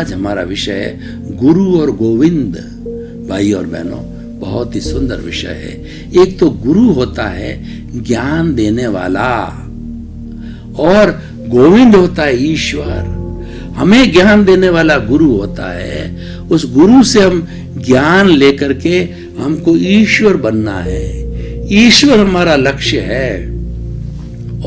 आज हमारा विषय है गुरु और गोविंद। भाई और बहनों, बहुत ही सुंदर विषय है। एक तो गुरु होता है ज्ञान देने वाला और गोविंद होता है ईश्वर। हमें ज्ञान देने वाला गुरु होता है, उस गुरु से हम ज्ञान लेकर के हमको ईश्वर बनना है। ईश्वर हमारा लक्ष्य है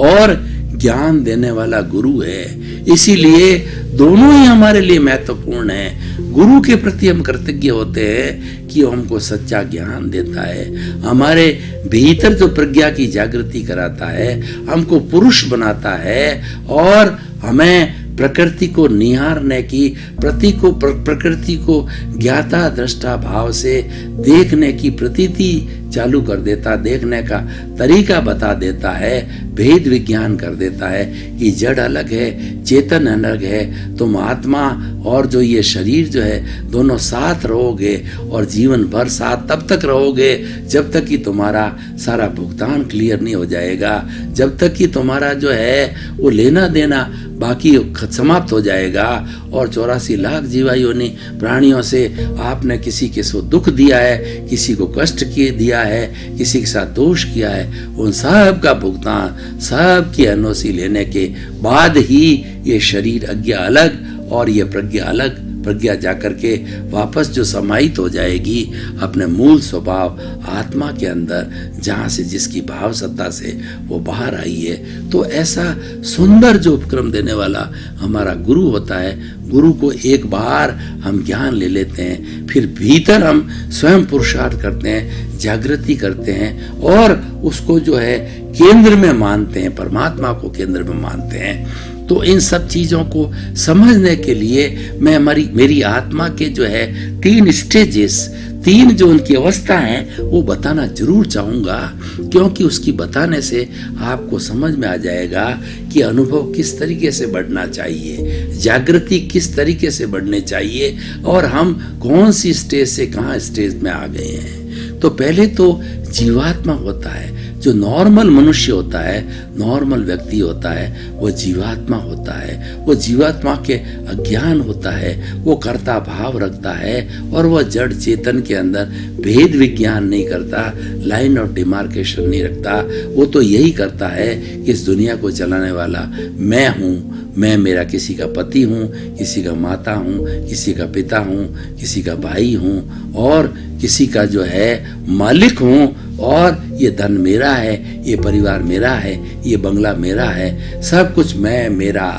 और ज्ञान देने वाला गुरु है। इसीलिए दोनों ही हमारे लिए महत्वपूर्ण है। गुरु के प्रति हम कृतज्ञ होते हैं कि वो हमको सच्चा ज्ञान देता है, हमारे भीतर जो प्रज्ञा की जागृति कराता है, हमको पुरुष बनाता है और हमें प्रकृति को निहारने की, प्रकृति को ज्ञाता दृष्टा भाव से देखने की प्रतीति चालू कर देता, देखने का तरीका बता देता है, भेद विज्ञान कर देता है कि जड़ अलग है, चेतन अलग है। तुम आत्मा और जो ये शरीर जो है दोनों साथ रहोगे और जीवन भर साथ तब तक रहोगे जब तक कि तुम्हारा सारा भुगतान क्लियर नहीं हो जाएगा, जब तक कि तुम्हारा जो है वो लेना देना बाकी समाप्त हो जाएगा। और 84 लाख जीवायोनि प्राणियों से आपने किसी के सो दुख दिया है, किसी को कष्ट दिया है, किसी के साथ दोष किया है, उन सब का भुगतान, सब की एनओसी लेने के बाद ही ये शरीर अज्ञा अलग और ये प्रज्ञा अलग, प्रज्ञा जाकर के वापस जो समाहित हो जाएगी अपने मूल स्वभाव आत्मा के अंदर, जहां से जिसकी भाव सत्ता से वो बाहर आई है। तो ऐसा सुंदर जो उपक्रम देने वाला हमारा गुरु होता है, गुरु को एक बार हम ज्ञान ले लेते हैं, फिर भीतर हम स्वयं पुरुषार्थ करते हैं, जागृति करते हैं और उसको जो है केंद्र में मानते हैं, परमात्मा को केंद्र में मानते हैं। तो इन सब चीजों को समझने के लिए मैं मेरी आत्मा के जो है 3 स्टेजेस, 3 जो उनकी अवस्था है वो बताना जरूर चाहूंगा, क्योंकि उसकी बताने से आपको समझ में आ जाएगा कि अनुभव किस तरीके से बढ़ना चाहिए, जागृति किस तरीके से बढ़नी चाहिए और हम कौन सी स्टेज से कहाँ स्टेज में आ गए हैं। तो पहले तो जीवात्मा होता है, जो नॉर्मल मनुष्य होता है, नॉर्मल व्यक्ति होता है, वो जीवात्मा होता है। वो जीवात्मा के अज्ञान होता है, वो कर्ता भाव रखता है और वह जड़ चेतन के अंदर भेद विज्ञान नहीं करता, लाइन ऑफ डिमार्केशन नहीं रखता। वो तो यही करता है कि इस दुनिया को चलाने वाला मैं हूँ, मैं मेरा किसी का पति हूँ, किसी का माता हूँ, किसी का पिता हूँ, किसी का भाई हूँ और किसी का जो है मालिक हूँ और ये धन मेरा है, ये परिवार मेरा है, ये बंगला मेरा है, सब कुछ मैं मेरा।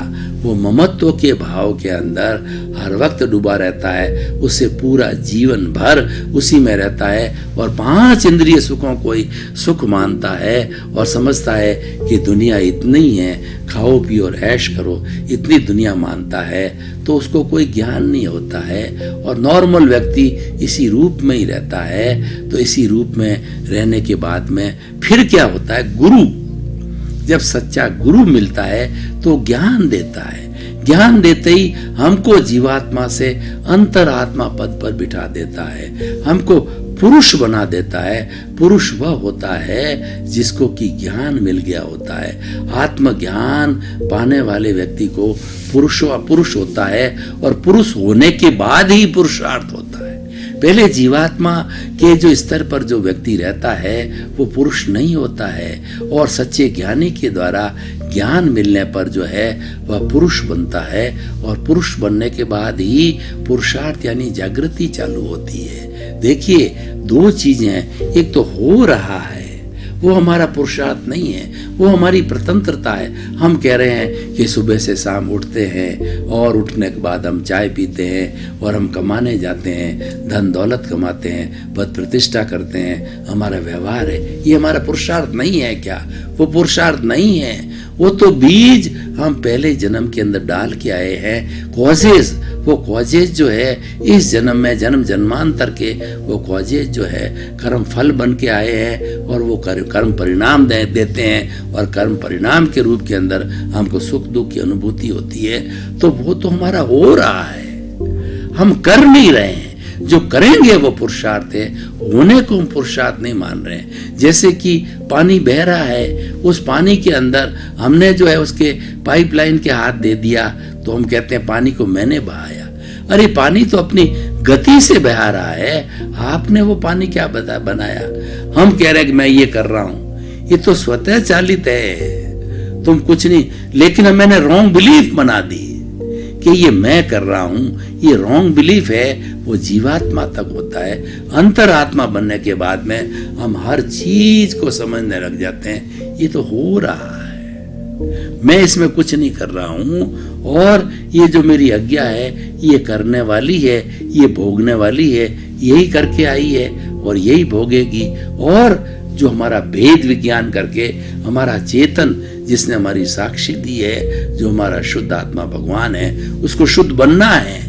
वो ममत्व के भाव के अंदर हर वक्त डूबा रहता है, उससे पूरा जीवन भर उसी में रहता है और 5 इंद्रिय सुखों को ही सुख मानता है और समझता है कि दुनिया इतनी है, खाओ पियो और ऐश करो, इतनी दुनिया मानता है। तो उसको कोई ज्ञान नहीं होता है और नॉर्मल व्यक्ति इसी रूप में ही रहता है। तो इसी रूप में रहने के बाद में फिर क्या होता है, गुरु जब सच्चा गुरु मिलता है तो ज्ञान देता है। ज्ञान देते ही हमको जीवात्मा से अंतरात्मा पद पर बिठा देता है, हमको पुरुष बना देता है। पुरुष वह होता है जिसको कि ज्ञान मिल गया होता है। आत्मज्ञान पाने वाले व्यक्ति को पुरुष होता है और पुरुष होने के बाद ही पुरुषार्थ होता है। पहले जीवात्मा के जो स्तर पर जो व्यक्ति रहता है वो पुरुष नहीं होता है और सच्चे ज्ञानी के द्वारा ज्ञान मिलने पर जो है वह पुरुष बनता है और पुरुष बनने के बाद ही पुरुषार्थ यानी जागृति चालू होती है। देखिए 2 चीजें हैं, एक तो हो रहा है वो हमारा पुरुषार्थ नहीं है, वो हमारी प्रतंत्रता है। हम कह रहे हैं कि सुबह से शाम उठते हैं और उठने के बाद हम चाय पीते हैं और हम कमाने जाते हैं, धन दौलत कमाते हैं, पद प्रतिष्ठा करते हैं, हमारा व्यवहार है। ये हमारा पुरुषार्थ नहीं है क्या? वो पुरुषार्थ नहीं है, वो तो बीज हम पहले जन्म के अंदर डाल के आए हैं। कॉजेज, वो कॉजेज जो है इस जन्म में जन्म जन्मांतर के वो कॉजेज जो है कर्म फल बन के आए हैं और वो कर्म परिणाम देते हैं और कर्म परिणाम के रूप के अंदर हमको सुख दुख की अनुभूति होती है। तो वो तो हमारा हो रहा है, हम कर नहीं रहे हैं। जो करेंगे वो पुरुषार्थ है, होने को हम पुरुषार्थ नहीं मान रहे हैं। जैसे कि पानी बह रहा है, उस पानी के अंदर हमने जो है उसके पाइपलाइन के हाथ दे दिया तो हम कहते हैं पानी को मैंने बहाया। अरे पानी तो अपनी गति से बह रहा है, आपने वो पानी क्या बनाया? हम कह रहे हैं कि मैं ये कर रहा हूं, ये तो स्वतः चालित है, तुम कुछ नहीं। लेकिन मैंने रॉन्ग बिलीफ बना दी कि ये मैं कर रहा हूं, ये रॉन्ग बिलीफ है। वो जीवात्मा तक होता है। अंतरात्मा बनने के बाद में हम हर चीज को समझने लग जाते हैं, ये तो हो रहा है, मैं इसमें कुछ नहीं कर रहा हूं, और ये जो मेरी आज्ञा है ये करने वाली है, ये भोगने वाली है, यही करके आई है और यही भोगेगी। और जो हमारा भेद विज्ञान करके हमारा चेतन, जिसने हमारी साक्षी दी है, जो हमारा शुद्ध आत्मा भगवान है, उसको शुद्ध बनना है।